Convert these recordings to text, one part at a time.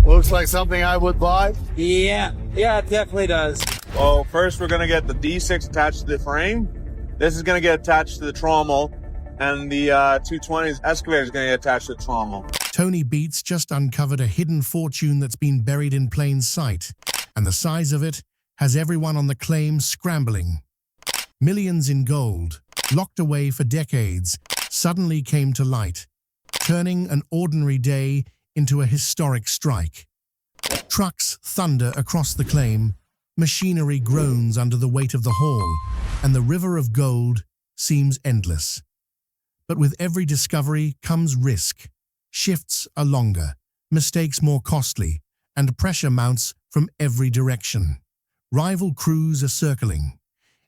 Looks like something I would buy. Yeah, it definitely does. Well, first we're going to get the D6 attached to the frame. This is going to get attached to the trommel, and the 220's excavator is going to get attached to the trommel. Tony Beets just uncovered a hidden fortune that's been buried in plain sight, and the size of it has everyone on the claim scrambling. Millions in gold, locked away for decades, suddenly came to light, turning an ordinary day into a historic strike. Trucks thunder across the claim, machinery groans under the weight of the haul, and the river of gold seems endless. But with every discovery comes risk. Shifts are longer, mistakes more costly, and pressure mounts from every direction. Rival crews are circling.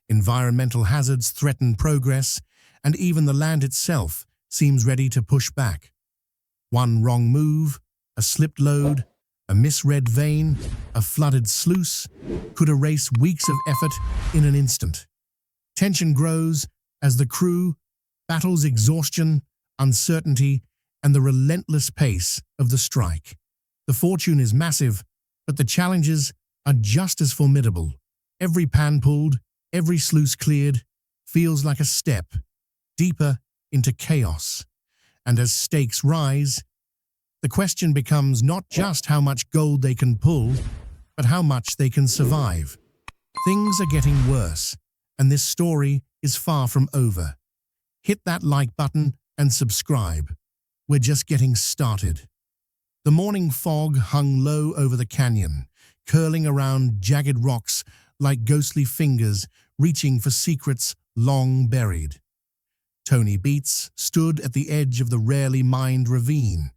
Environmental hazards threaten progress, and even the land itself seems ready to push back. One wrong move, a slipped load, a misread vein, a flooded sluice could erase weeks of effort in an instant. Tension grows as the crew battles exhaustion, uncertainty, and the relentless pace of the strike. The fortune is massive, but the challenges are just as formidable. Every pan pulled, every sluice cleared, feels like a step deeper into chaos. And as stakes rise, the question becomes not just how much gold they can pull, but how much they can survive. Things are getting worse, and this story is far from over. Hit that like button and subscribe. We're just getting started. The morning fog hung low over the canyon, curling around jagged rocks like ghostly fingers reaching for secrets long buried. Tony Beets stood at the edge of the rarely mined ravine,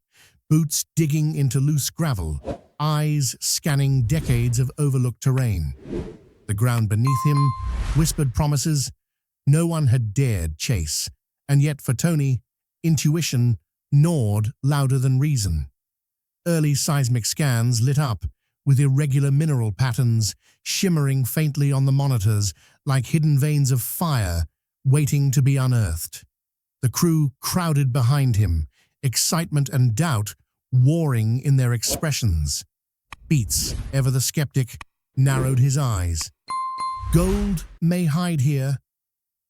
boots digging into loose gravel, eyes scanning decades of overlooked terrain. The ground beneath him whispered promises no one had dared chase, and yet for Tony, intuition gnawed louder than reason. Early seismic scans lit up with irregular mineral patterns shimmering faintly on the monitors like hidden veins of fire waiting to be unearthed. The crew crowded behind him, excitement and doubt warring in their expressions. Beets, ever the skeptic, narrowed his eyes. Gold may hide here,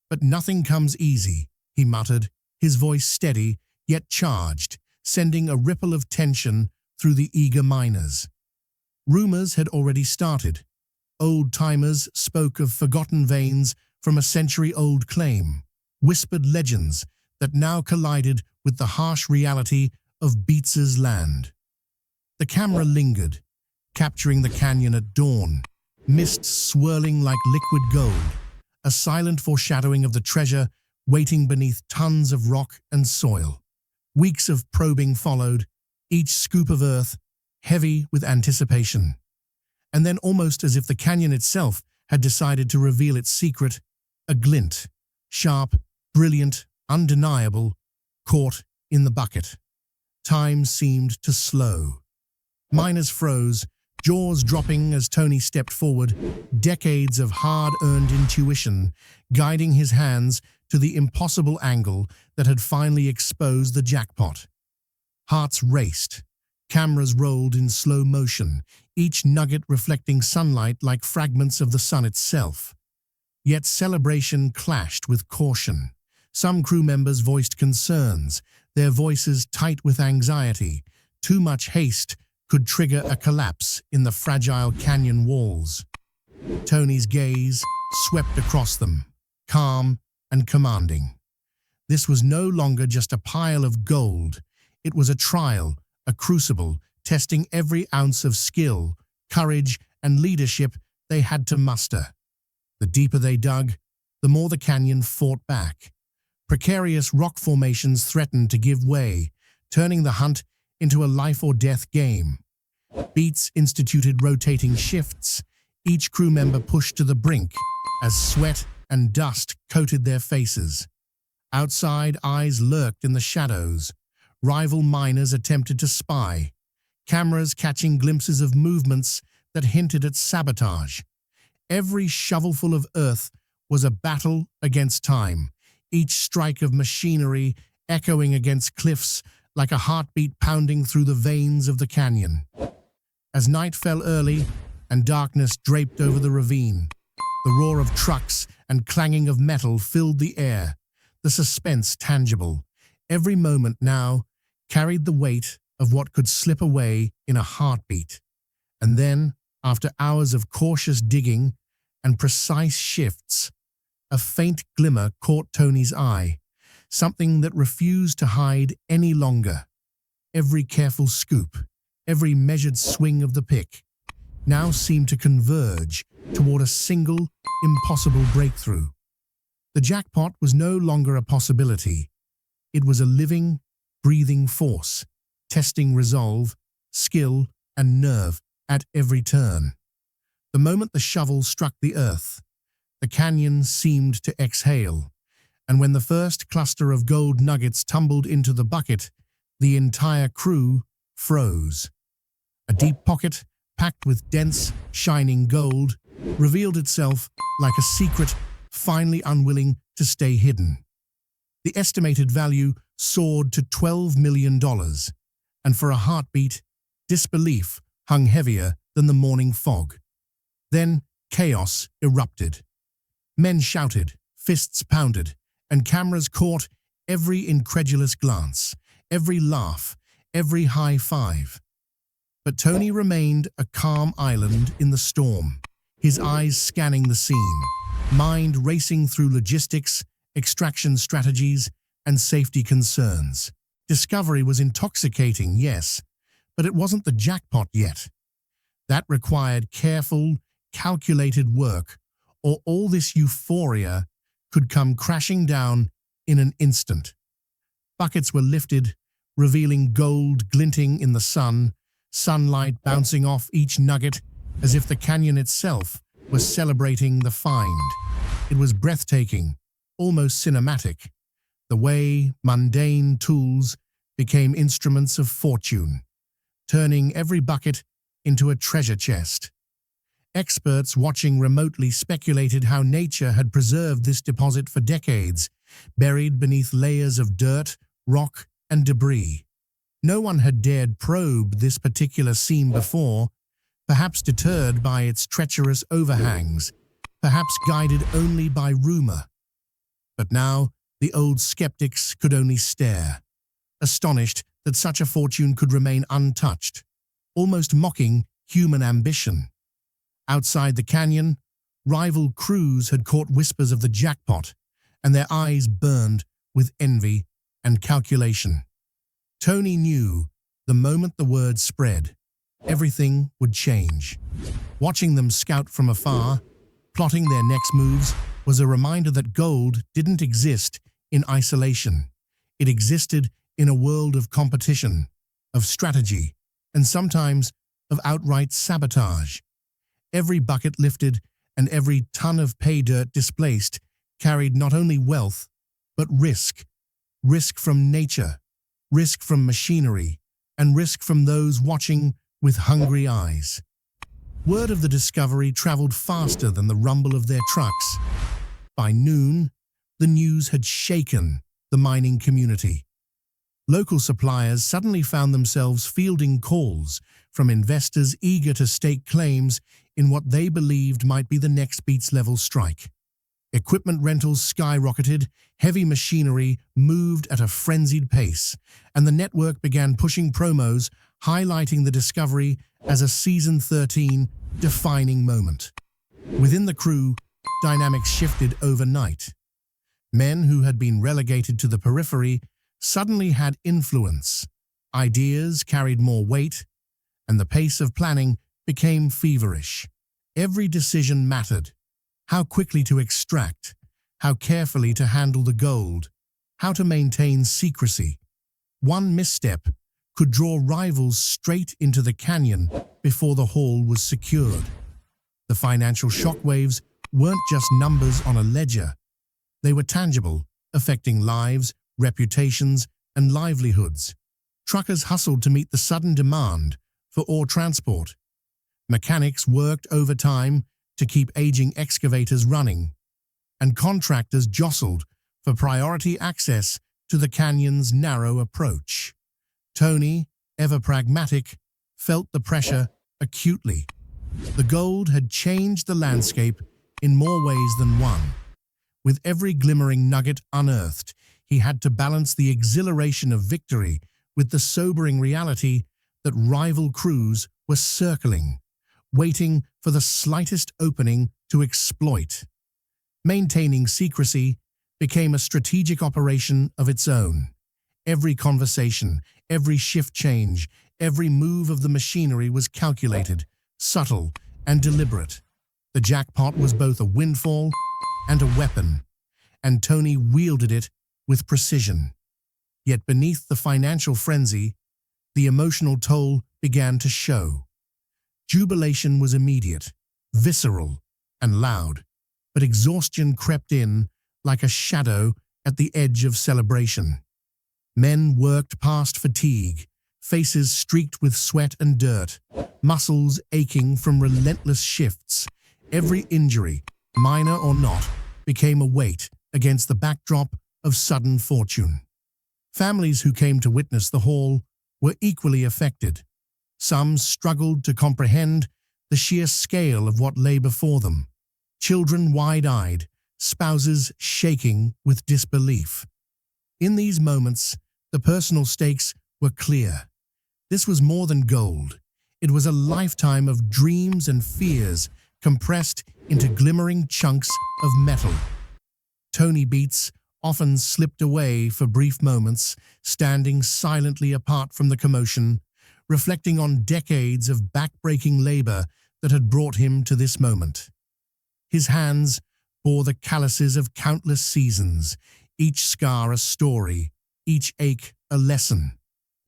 but nothing comes easy, he muttered, his voice steady yet charged, sending a ripple of tension through the eager miners. Rumors had already started. Old-timers spoke of forgotten veins from a century-old claim, whispered legends that now collided with the harsh reality of Beets's land. The camera lingered, capturing the canyon at dawn, mist swirling like liquid gold, a silent foreshadowing of the treasure waiting beneath tons of rock and soil. Weeks of probing followed, each scoop of earth heavy with anticipation. And then, almost as if the canyon itself had decided to reveal its secret, a glint, sharp, brilliant, undeniable, caught in the bucket. Time seemed to slow. Miners froze, jaws dropping as Tony stepped forward, decades of hard-earned intuition guiding his hands to the impossible angle that had finally exposed the jackpot. Hearts raced. Cameras rolled in slow motion, each nugget reflecting sunlight like fragments of the sun itself. Yet celebration clashed with caution. Some crew members voiced concerns, their voices tight with anxiety. Too much haste could trigger a collapse in the fragile canyon walls. Tony's gaze swept across them, calm and commanding. This was no longer just a pile of gold. It was a trial, a crucible, testing every ounce of skill, courage, and leadership they had to muster. The deeper they dug, the more the canyon fought back. Precarious rock formations threatened to give way, turning the hunt into a life-or-death game. Beets instituted rotating shifts, each crew member pushed to the brink as sweat and dust coated their faces. Outside, eyes lurked in the shadows. Rival miners attempted to spy, cameras catching glimpses of movements that hinted at sabotage. Every shovelful of earth was a battle against time, each strike of machinery echoing against cliffs like a heartbeat pounding through the veins of the canyon. As night fell early and darkness draped over the ravine, the roar of trucks and clanging of metal filled the air, the suspense tangible. Every moment now carried the weight of what could slip away in a heartbeat. And then, after hours of cautious digging and precise shifts, a faint glimmer caught Tony's eye, something that refused to hide any longer. Every careful scoop, every measured swing of the pick, now seemed to converge toward a single, impossible breakthrough. The jackpot was no longer a possibility. It was a living, breathing force, testing resolve, skill, and nerve at every turn. The moment the shovel struck the earth, the canyon seemed to exhale, and when the first cluster of gold nuggets tumbled into the bucket, the entire crew froze. A deep pocket, packed with dense, shining gold, revealed itself like a secret, finally unwilling to stay hidden. The estimated value soared to $12 million, and for a heartbeat, disbelief hung heavier than the morning fog. Then chaos erupted. Men shouted, fists pounded, and cameras caught every incredulous glance, every laugh, every high five. But Tony remained a calm island in the storm, his eyes scanning the scene, mind racing through logistics, extraction strategies, and safety concerns. Discovery was intoxicating, yes, but it wasn't the jackpot yet. That required careful, calculated work, or all this euphoria could come crashing down in an instant. Buckets were lifted, revealing gold glinting in the sun, sunlight bouncing off each nugget as if the canyon itself was celebrating the find. It was breathtaking, almost cinematic, the way mundane tools became instruments of fortune, turning every bucket into a treasure chest. Experts watching remotely speculated how nature had preserved this deposit for decades, buried beneath layers of dirt, rock, and debris. No one had dared probe this particular seam before, perhaps deterred by its treacherous overhangs, perhaps guided only by rumor. But now the old skeptics could only stare, astonished that such a fortune could remain untouched, almost mocking human ambition. Outside the canyon, rival crews had caught whispers of the jackpot, and their eyes burned with envy and calculation. Tony knew the moment the word spread, everything would change. Watching them scout from afar, plotting their next moves, was a reminder that gold didn't exist in isolation. It existed in a world of competition, of strategy, and sometimes of outright sabotage. Every bucket lifted and every ton of pay dirt displaced carried not only wealth, but risk. Risk from nature, risk from machinery, and risk from those watching with hungry eyes. Word of the discovery traveled faster than the rumble of their trucks. By noon, the news had shaken the mining community. Local suppliers suddenly found themselves fielding calls from investors eager to stake claims in what they believed might be the next Beets-level strike. Equipment rentals skyrocketed, heavy machinery moved at a frenzied pace, and the network began pushing promos highlighting the discovery as a Season 13 defining moment. Within the crew, dynamics shifted overnight. Men who had been relegated to the periphery suddenly had influence. Ideas carried more weight, and the pace of planning became feverish. Every decision mattered. How quickly to extract, how carefully to handle the gold, how to maintain secrecy. One misstep could draw rivals straight into the canyon before the haul was secured. The financial shockwaves weren't just numbers on a ledger. They were tangible, affecting lives, reputations, and livelihoods. Truckers hustled to meet the sudden demand for ore transport. Mechanics worked overtime to keep aging excavators running, and contractors jostled for priority access to the canyon's narrow approach. Tony, ever pragmatic, felt the pressure acutely. The gold had changed the landscape in more ways than one. With every glimmering nugget unearthed, he had to balance the exhilaration of victory with the sobering reality that rival crews were circling, waiting for the slightest opening to exploit. Maintaining secrecy became a strategic operation of its own. Every conversation, every shift change, every move of the machinery was calculated, subtle, and deliberate. The jackpot was both a windfall and a weapon, and Tony wielded it with precision. Yet beneath the financial frenzy, the emotional toll began to show. Jubilation was immediate, visceral, and loud, but exhaustion crept in like a shadow at the edge of celebration. Men worked past fatigue, faces streaked with sweat and dirt, muscles aching from relentless shifts. Every injury, minor or not, became a weight against the backdrop of sudden fortune. Families who came to witness the haul were equally affected. Some struggled to comprehend the sheer scale of what lay before them. Children wide-eyed, spouses shaking with disbelief. In these moments, the personal stakes were clear. This was more than gold. It was a lifetime of dreams and fears compressed into glimmering chunks of metal. Tony Beets often slipped away for brief moments, standing silently apart from the commotion, reflecting on decades of backbreaking labor that had brought him to this moment. His hands bore the calluses of countless seasons, each scar a story, each ache a lesson.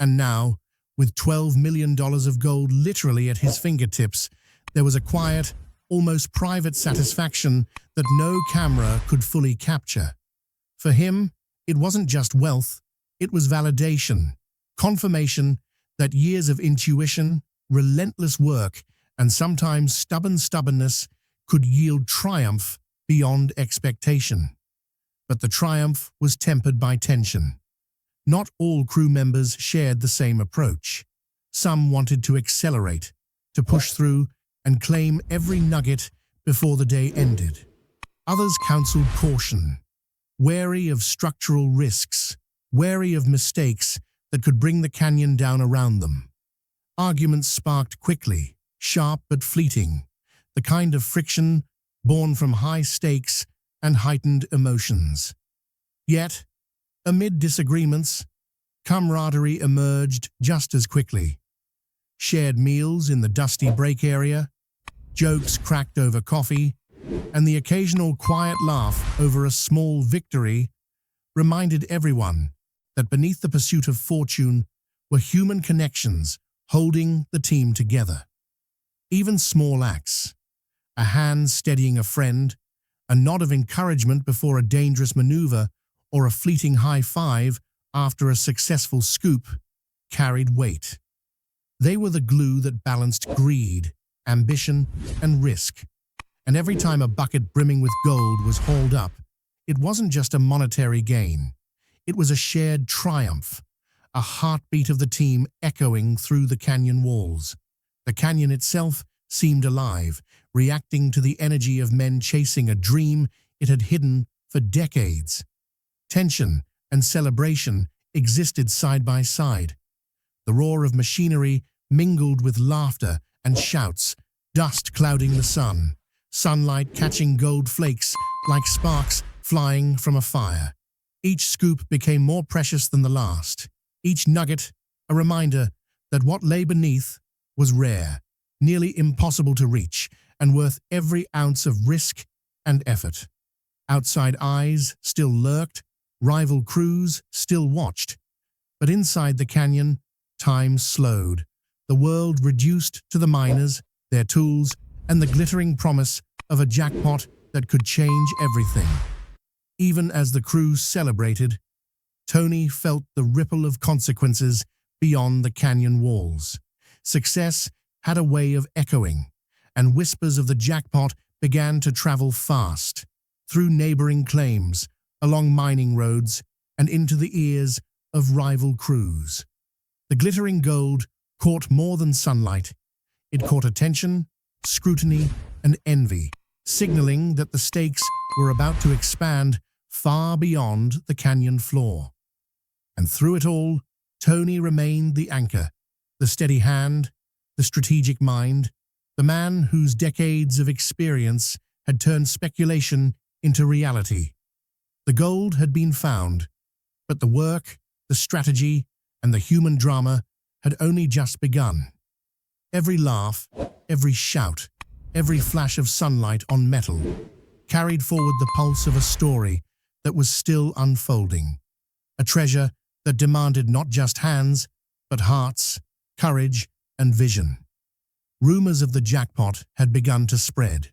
And now, with $12 million of gold literally at his fingertips, there was a quiet, almost private satisfaction that no camera could fully capture. For him, it wasn't just wealth, it was validation, confirmation that years of intuition, relentless work, and sometimes stubbornness could yield triumph beyond expectation. But the triumph was tempered by tension. Not all crew members shared the same approach. Some wanted to accelerate, to push through and claim every nugget before the day ended. Others counseled caution, wary of structural risks, wary of mistakes that could bring the canyon down around them. Arguments sparked quickly, sharp but fleeting, the kind of friction born from high stakes and heightened emotions. Yet, amid disagreements, camaraderie emerged just as quickly. Shared meals in the dusty break area, jokes cracked over coffee, and the occasional quiet laugh over a small victory reminded everyone that beneath the pursuit of fortune were human connections holding the team together. Even small acts, a hand steadying a friend, a nod of encouragement before a dangerous maneuver, or a fleeting high five after a successful scoop, carried weight. They were the glue that balanced greed, ambition, and risk. And every time a bucket brimming with gold was hauled up, it wasn't just a monetary gain. It was a shared triumph, a heartbeat of the team echoing through the canyon walls. The canyon itself seemed alive, reacting to the energy of men chasing a dream it had hidden for decades. Tension and celebration existed side by side. The roar of machinery mingled with laughter and shouts, dust clouding the sun, sunlight catching gold flakes like sparks flying from a fire. Each scoop became more precious than the last, each nugget a reminder that what lay beneath was rare, nearly impossible to reach, and worth every ounce of risk and effort. Outside eyes still lurked, rival crews still watched, but inside the canyon, time slowed. The world reduced to the miners, their tools, and the glittering promise of a jackpot that could change everything. Even as the crew celebrated, Tony felt the ripple of consequences beyond the canyon walls. Success had a way of echoing, and whispers of the jackpot began to travel fast, through neighboring claims, along mining roads, and into the ears of rival crews. The glittering gold caught more than sunlight. It caught attention, scrutiny, and envy, signaling that the stakes were about to expand far beyond the canyon floor. And through it all, Tony remained the anchor, the steady hand, the strategic mind, the man whose decades of experience had turned speculation into reality. The gold had been found, but the work, the strategy, and the human drama had only just begun. Every laugh, every shout, every flash of sunlight on metal carried forward the pulse of a story that was still unfolding, a treasure that demanded not just hands, but hearts, courage, and vision. Rumors of the jackpot had begun to spread,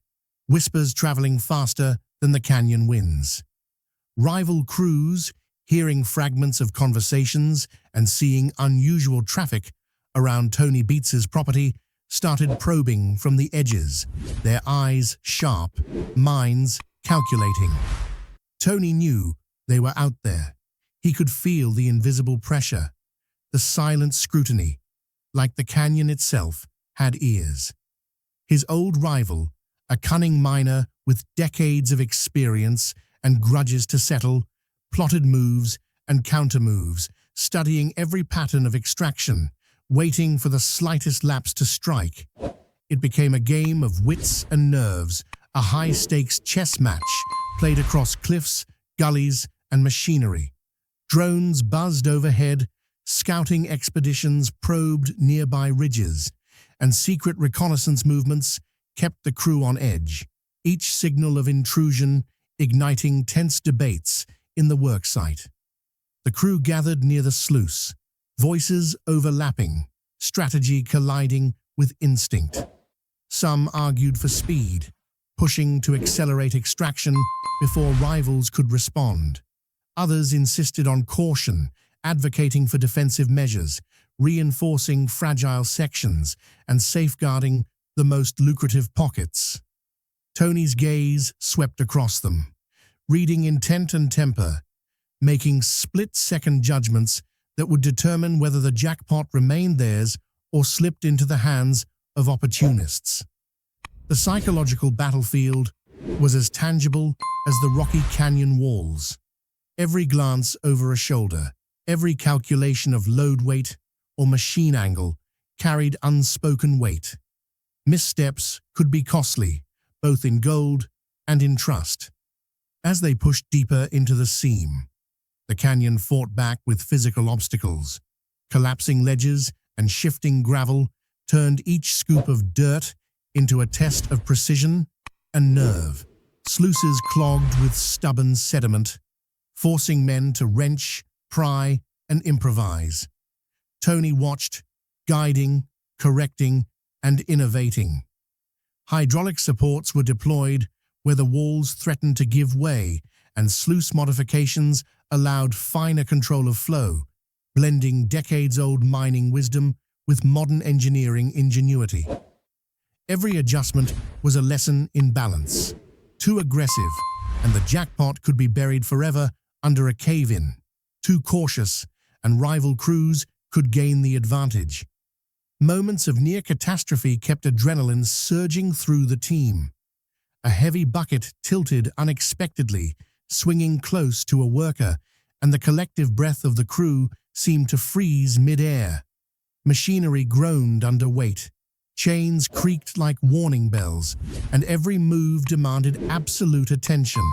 whispers traveling faster than the canyon winds. Rival crews, hearing fragments of conversations and seeing unusual traffic around Tony Beets's property, started probing from the edges, their eyes sharp, minds calculating. Tony knew they were out there. He could feel the invisible pressure, the silent scrutiny, like the canyon itself had ears. His old rival, a cunning miner with decades of experience and grudges to settle, plotted moves and counter-moves, studying every pattern of extraction, waiting for the slightest lapse to strike. It became a game of wits and nerves, a high-stakes chess match played across cliffs, gullies, and machinery. Drones buzzed overhead, scouting expeditions probed nearby ridges, and secret reconnaissance movements kept the crew on edge, each signal of intrusion igniting tense debates in the worksite. The crew gathered near the sluice, voices overlapping, strategy colliding with instinct. Some argued for speed, pushing to accelerate extraction before rivals could respond. Others insisted on caution, advocating for defensive measures, reinforcing fragile sections and safeguarding the most lucrative pockets. Tony's gaze swept across them, reading intent and temper, making split-second judgments that would determine whether the jackpot remained theirs or slipped into the hands of opportunists. The psychological battlefield was as tangible as the rocky canyon walls. Every glance over a shoulder, every calculation of load weight or machine angle carried unspoken weight. Missteps could be costly, both in gold and in trust. As they pushed deeper into the seam, the canyon fought back with physical obstacles. Collapsing ledges and shifting gravel turned each scoop of dirt into a test of precision and nerve. Sluices clogged with stubborn sediment, forcing men to wrench, pry, and improvise. Tony watched, guiding, correcting, and innovating. Hydraulic supports were deployed where the walls threatened to give way, and sluice modifications allowed finer control of flow, blending decades-old mining wisdom with modern engineering ingenuity. Every adjustment was a lesson in balance. Too aggressive, and the jackpot could be buried forever under a cave-in. Too cautious, and rival crews could gain the advantage. Moments of near catastrophe kept adrenaline surging through the team. A heavy bucket tilted unexpectedly, swinging close to a worker, and the collective breath of the crew seemed to freeze mid-air. Machinery groaned under weight. Chains creaked like warning bells, and every move demanded absolute attention.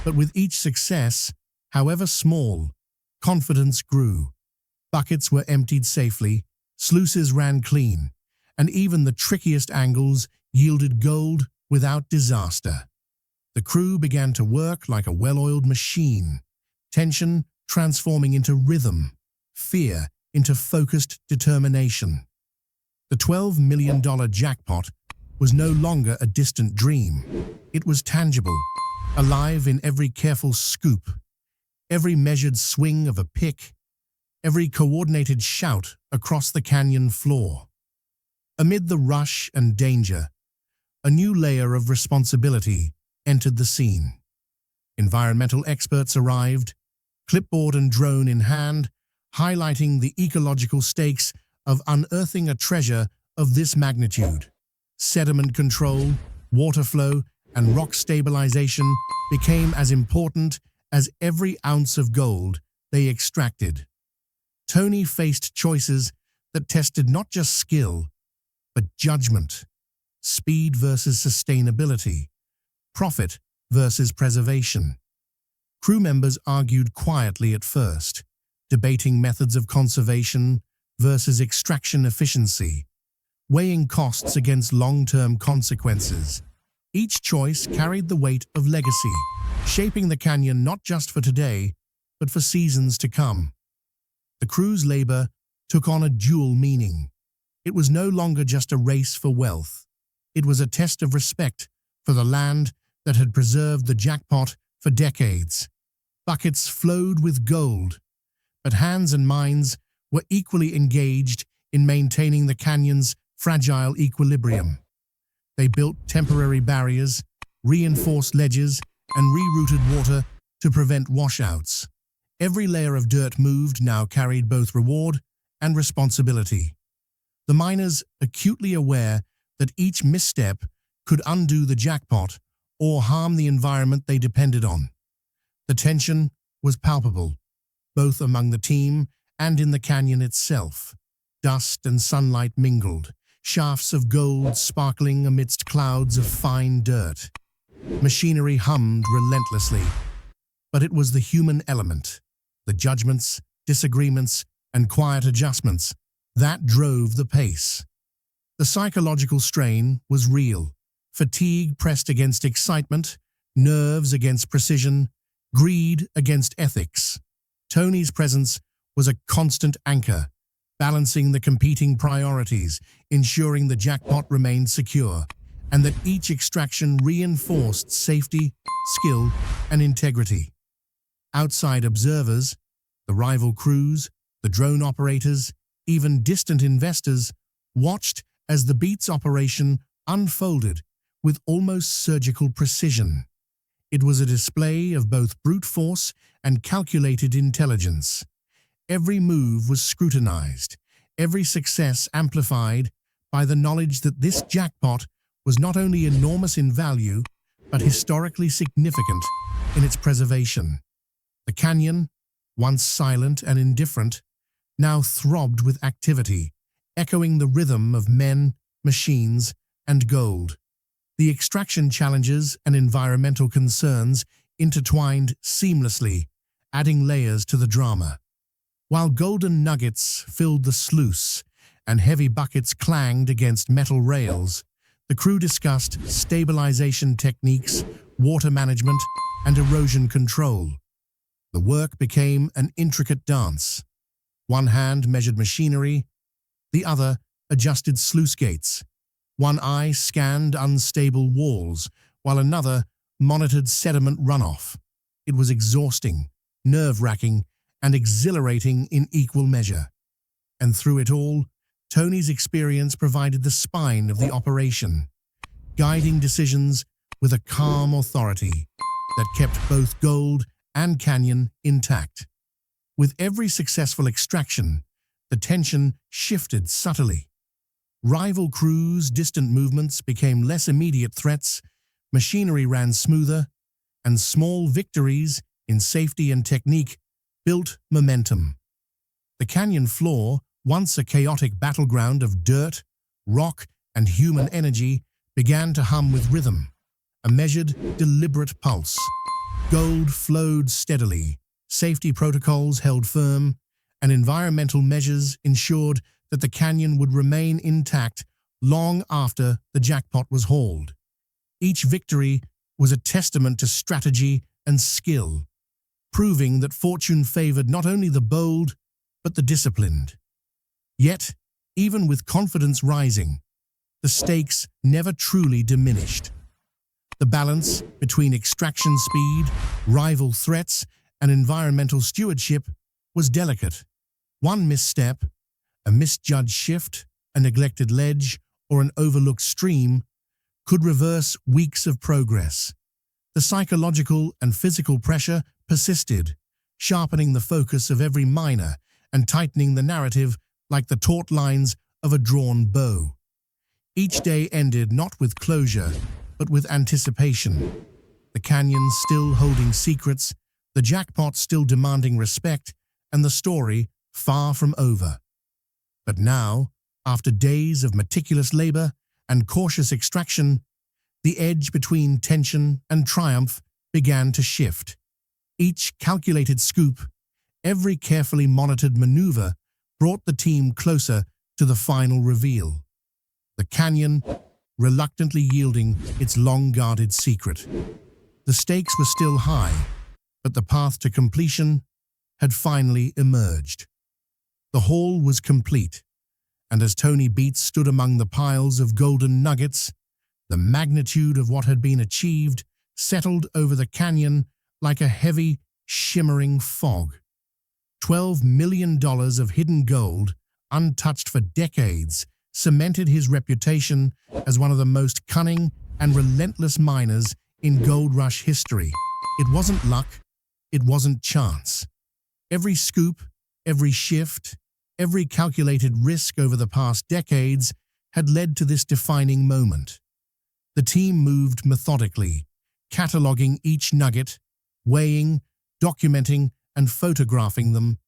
But with each success, however small, confidence grew. Buckets were emptied safely, sluices ran clean, and even the trickiest angles yielded gold without disaster. The crew began to work like a well-oiled machine, tension transforming into rhythm, fear into focused determination. The $12 million jackpot was no longer a distant dream. It was tangible, alive in every careful scoop, every measured swing of a pick, every coordinated shout across the canyon floor. Amid the rush and danger, a new layer of responsibility entered the scene. Environmental experts arrived, clipboard and drone in hand, highlighting the ecological stakes of unearthing a treasure of this magnitude. Sediment control, water flow, and rock stabilization became as important as every ounce of gold they extracted. Tony faced choices that tested not just skill, but judgment. Speed versus sustainability. Profit versus preservation. Crew members argued quietly at first, debating methods of conservation versus extraction efficiency, weighing costs against long-term consequences. Each choice carried the weight of legacy, shaping the canyon not just for today, but for seasons to come. The crew's labor took on a dual meaning. It was no longer just a race for wealth. It was a test of respect for the land that had preserved the Jackpot for decades. Buckets flowed with gold, but hands and minds were equally engaged in maintaining the canyon's fragile equilibrium. They built temporary barriers, reinforced ledges, and rerouted water to prevent washouts. Every layer of dirt moved now carried both reward and responsibility. The miners, acutely aware that each misstep could undo the Jackpot or harm the environment they depended on. The tension was palpable, both among the team and in the canyon itself. Dust and sunlight mingled, shafts of gold sparkling amidst clouds of fine dirt. Machinery hummed relentlessly, but it was the human element, the judgments, disagreements, and quiet adjustments that drove the pace. The psychological strain was real. Fatigue pressed against excitement, nerves against precision, greed against ethics. Tony's presence was a constant anchor, balancing the competing priorities, ensuring the Jackpot remained secure, and that each extraction reinforced safety, skill, and integrity. Outside observers, the rival crews, the drone operators, even distant investors, watched as the Beets operation unfolded with almost surgical precision. It was a display of both brute force and calculated intelligence. Every move was scrutinized, every success amplified by the knowledge that this Jackpot was not only enormous in value, but historically significant in its preservation. The canyon, once silent and indifferent, now throbbed with activity, echoing the rhythm of men, machines, and gold. The extraction challenges and environmental concerns intertwined seamlessly, adding layers to the drama. While golden nuggets filled the sluice and heavy buckets clanged against metal rails, the crew discussed stabilization techniques, water management, and erosion control. The work became an intricate dance. One hand measured machinery, the other adjusted sluice gates. One eye scanned unstable walls, while another monitored sediment runoff. It was exhausting, nerve-wracking, and exhilarating in equal measure. And through it all, Tony's experience provided the spine of the operation, guiding decisions with a calm authority that kept both gold and canyon intact. With every successful extraction, the tension shifted subtly. Rival crews' distant movements became less immediate threats, machinery ran smoother, and small victories in safety and technique built momentum. The canyon floor, once a chaotic battleground of dirt, rock, and human energy, began to hum with rhythm, a measured, deliberate pulse. Gold flowed steadily, safety protocols held firm, and environmental measures ensured that the canyon would remain intact long after the Jackpot was hauled. Each victory was a testament to strategy and skill, proving that fortune favored not only the bold, but the disciplined. Yet, even with confidence rising, the stakes never truly diminished. The balance between extraction speed, rival threats, and environmental stewardship was delicate. One misstep, a misjudged shift, a neglected ledge, or an overlooked stream could reverse weeks of progress. The psychological and physical pressure persisted, sharpening the focus of every miner and tightening the narrative like the taut lines of a drawn bow. Each day ended not with closure, but with anticipation. The canyon still holding secrets, the jackpot still demanding respect, and the story far from over. But now, after days of meticulous labor and cautious extraction, the edge between tension and triumph began to shift. Each calculated scoop, every carefully monitored maneuver brought the team closer to the final reveal. The canyon reluctantly yielding its long-guarded secret. The stakes were still high, but the path to completion had finally emerged. The haul was complete, and as Tony Beets stood among the piles of golden nuggets, the magnitude of what had been achieved settled over the canyon like a heavy, shimmering fog. $12 million of hidden gold, untouched for decades, cemented his reputation as one of the most cunning and relentless miners in gold rush history. It wasn't luck, it wasn't chance. Every scoop, every shift, every calculated risk over the past decades had led to this defining moment. The team moved methodically, cataloging each nugget, weighing, documenting, and photographing them,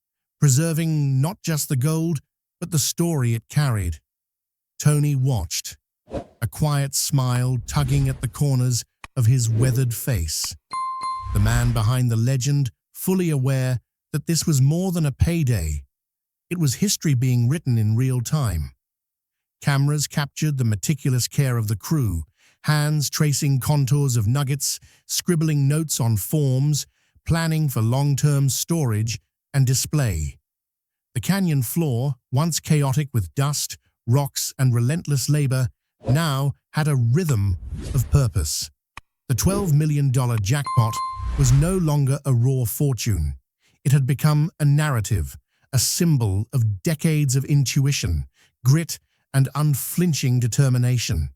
preserving not just the gold, but the story it carried. Tony watched, a quiet smile tugging at the corners of his weathered face. The man behind the legend, fully aware that this was more than a payday. It was history being written in real time. Cameras captured the meticulous care of the crew, hands tracing contours of nuggets, scribbling notes on forms, planning for long-term storage and display. The canyon floor, once chaotic with dust, rocks, and relentless labor, now had a rhythm of purpose. The $12 million jackpot was no longer a raw fortune. It had become a narrative, a symbol of decades of intuition, grit, and unflinching determination.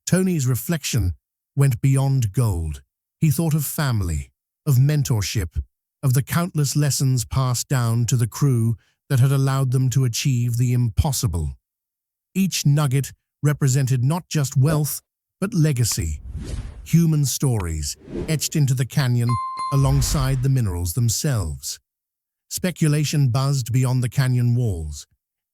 Tony's reflection went beyond gold. He thought of family, of mentorship, of the countless lessons passed down to the crew that had allowed them to achieve the impossible. Each nugget represented not just wealth, but legacy. Human stories etched into the canyon alongside the minerals themselves. Speculation buzzed beyond the canyon walls.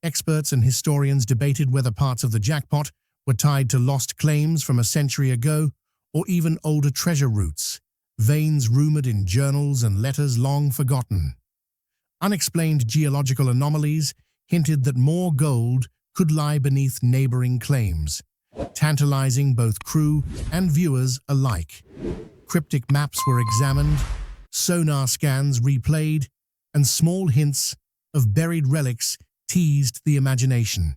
Experts and historians debated whether parts of the jackpot were tied to lost claims from a century ago or even older treasure routes, veins rumored in journals and letters long forgotten. Unexplained geological anomalies hinted that more gold could lie beneath neighboring claims, tantalizing both crew and viewers alike. Cryptic maps were examined, sonar scans replayed, and small hints of buried relics teased the imagination.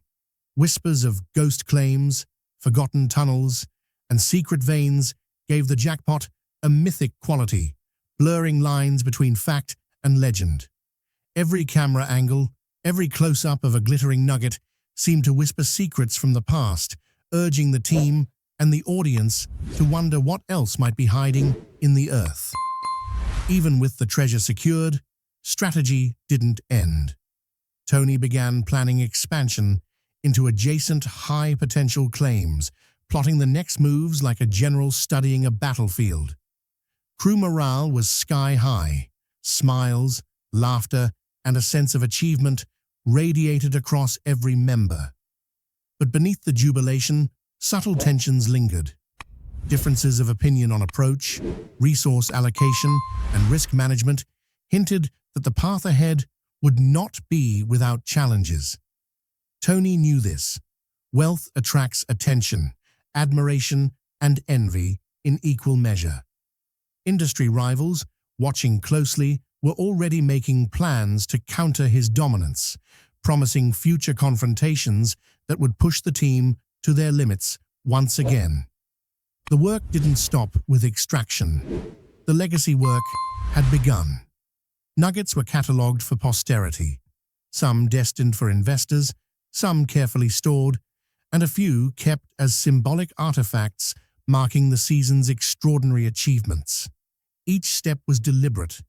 Whispers of ghost claims, forgotten tunnels, and secret veins gave the jackpot a mythic quality, blurring lines between fact and legend. Every camera angle, every close-up of a glittering nugget seemed to whisper secrets from the past, urging the team and the audience to wonder what else might be hiding in the earth. Even with the treasure secured, strategy didn't end. Tony began planning expansion into adjacent high-potential claims, plotting the next moves like a general studying a battlefield. Crew morale was sky-high. Smiles, laughter, and a sense of achievement radiated across every member. But beneath the jubilation, subtle tensions lingered. Differences of opinion on approach, resource allocation, and risk management hinted that the path ahead would not be without challenges. Tony knew this. Wealth attracts attention, admiration, and envy in equal measure. Industry rivals, watching closely, were already making plans to counter his dominance, promising future confrontations that would push the team to their limits once again. The work didn't stop with extraction. The legacy work had begun. Nuggets were catalogued for posterity, some destined for investors, some carefully stored, and a few kept as symbolic artifacts marking the season's extraordinary achievements. Each step was deliberate,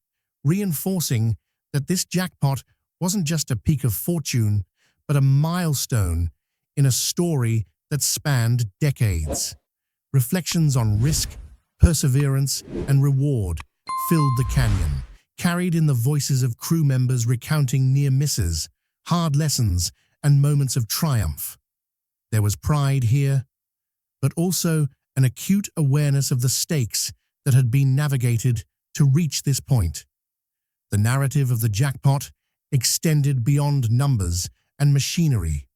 reinforcing that this jackpot wasn't just a peak of fortune, but a milestone in a story that spanned decades. Reflections on risk, perseverance, and reward filled the canyon, carried in the voices of crew members recounting near misses, hard lessons, and moments of triumph. There was pride here, but also an acute awareness of the stakes that had been navigated to reach this point. The narrative of the Jackpot extended beyond numbers and machinery.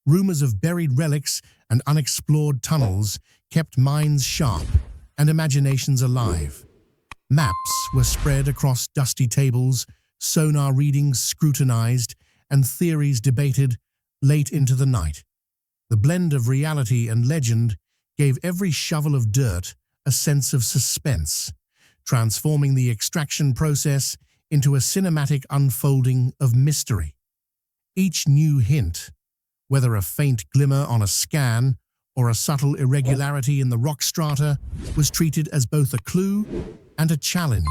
Rumors of buried relics and unexplored tunnels kept minds sharp and imaginations alive. Maps were spread across dusty tables, sonar readings scrutinized, and theories debated late into the night. The blend of reality and legend gave every shovel of dirt a sense of suspense, transforming the extraction process into a cinematic unfolding of mystery. Each new hint, whether a faint glimmer on a scan or a subtle irregularity in the rock strata, was treated as both a clue and a challenge.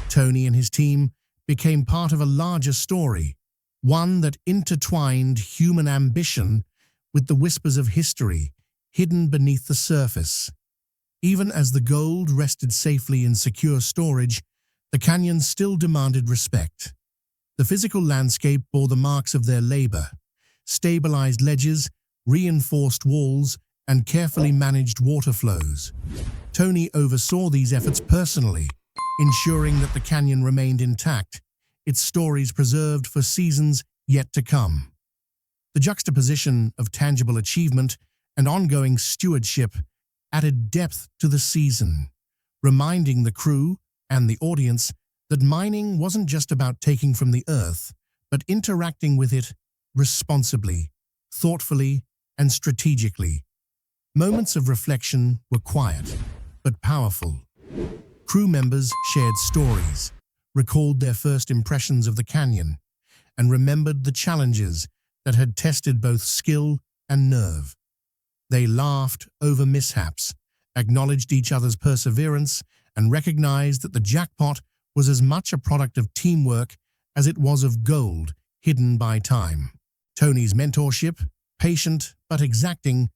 Tony and his team became part of a larger story, one that intertwined human ambition with the whispers of history hidden beneath the surface. Even as the gold rested safely in secure storage, the canyon still demanded respect. The physical landscape bore the marks of their labor: stabilized ledges, reinforced walls, and carefully managed water flows. Tony oversaw these efforts personally, ensuring that the canyon remained intact, its stories preserved for seasons yet to come. The juxtaposition of tangible achievement and ongoing stewardship added depth to the season, reminding the crew and the audience that mining wasn't just about taking from the earth, but interacting with it responsibly, thoughtfully, and strategically. Moments of reflection were quiet, but powerful. Crew members shared stories, recalled their first impressions of the canyon, and remembered the challenges that had tested both skill and nerve. They laughed over mishaps, acknowledged each other's perseverance, and recognized that the Jackpot was as much a product of teamwork as it was of gold hidden by time. Tony's mentorship, patient but exacting,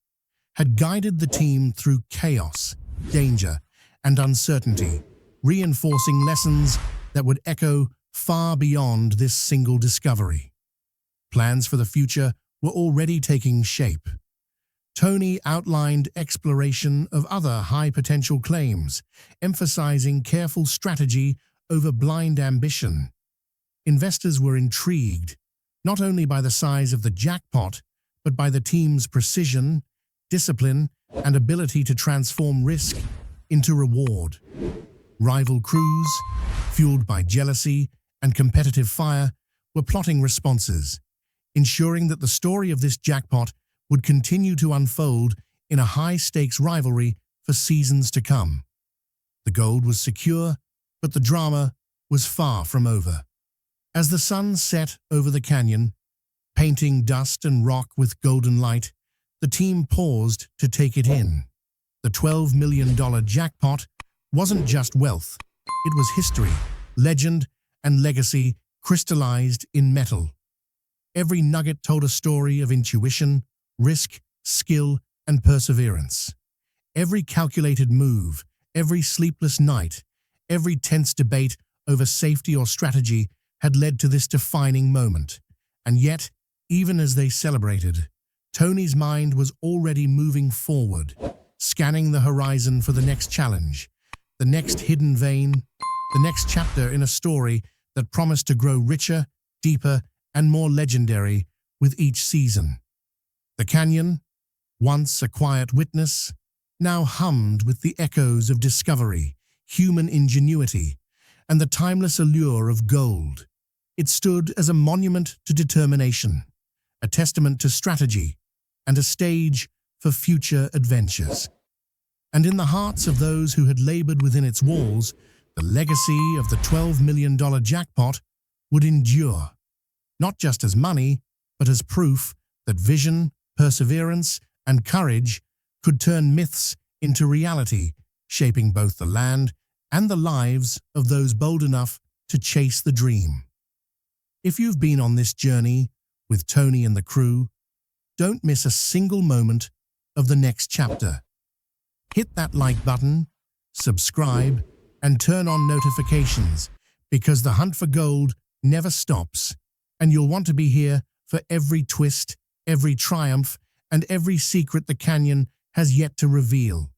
had guided the team through chaos, danger, and uncertainty, reinforcing lessons that would echo far beyond this single discovery. Plans for the future were already taking shape. Tony outlined exploration of other high-potential claims, emphasizing careful strategy over blind ambition. Investors were intrigued, not only by the size of the Jackpot, but by the team's precision, discipline, and ability to transform risk into reward. Rival crews, fueled by jealousy and competitive fire, were plotting responses, ensuring that the story of this Jackpot would continue to unfold in a high-stakes rivalry for seasons to come. The gold was secure, but the drama was far from over. As the sun set over the canyon, painting dust and rock with golden light, the team paused to take it in. The $12 million Jackpot wasn't just wealth. It was history, legend, and legacy crystallized in metal. Every nugget told a story of intuition, risk, skill, and perseverance. Every calculated move, every sleepless night, every tense debate over safety or strategy had led to this defining moment. And yet, even as they celebrated, Tony's mind was already moving forward, scanning the horizon for the next challenge, the next hidden vein, the next chapter in a story that promised to grow richer, deeper, and more legendary with each season. The canyon, once a quiet witness, now hummed with the echoes of discovery, human ingenuity, and the timeless allure of gold. It stood as a monument to determination, a testament to strategy, and a stage for future adventures. And in the hearts of those who had labored within its walls, the legacy of the $12 million Jackpot would endure, not just as money, but as proof that vision, perseverance, and courage could turn myths into reality, shaping both the land and the lives of those bold enough to chase the dream. If you've been on this journey with Tony and the crew, don't miss a single moment of the next chapter. Hit that like button, subscribe, and turn on notifications because the hunt for gold never stops, and you'll want to be here for every twist, every triumph, and every secret the canyon has yet to reveal.